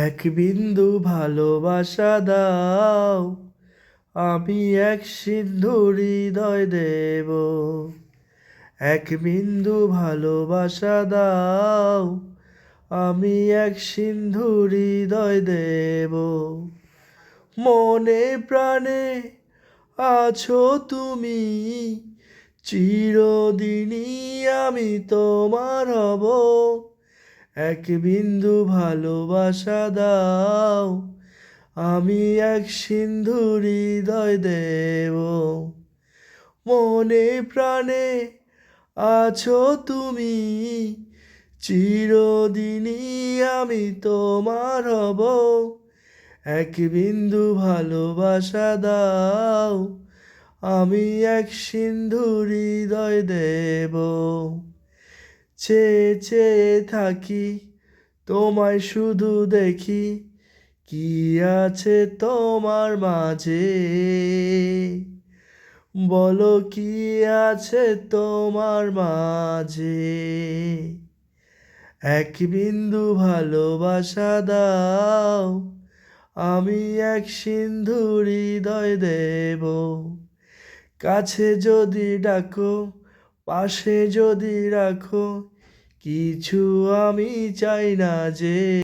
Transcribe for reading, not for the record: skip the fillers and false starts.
এক বিন্দু ভালোবাসা দাও, আমি এক সিন্ধু হৃদয় দেব। এক বিন্দু ভালোবাসা দাও, আমি এক সিন্ধু হৃদয় দেব। মনে প্রাণে আছো তুমি, চিরদিনই আমি তোমার হব। এক বিন্দু ভালোবাসা দাও, আমি এক সিন্ধু হৃদয় দেব। মনে প্রাণে আছো তুমি, চিরদিনই আমি তোমার হব। এক বিন্দু ভালোবাসা দাও, আমি এক সিন্ধু হৃদয় দেব। চেয়ে চেয়ে থাকি, তোমায় শুধু দেখি, কি আছে তোমার মাঝে। বলো কি আছে তোমার মাঝে। এক বিন্দু ভালোবাসা দাও, আমি এক সিন্ধু হৃদয় দেব। কাছে যদি ডাকো, পাশে যদি রাখো, কিছু আমি চাই না যে।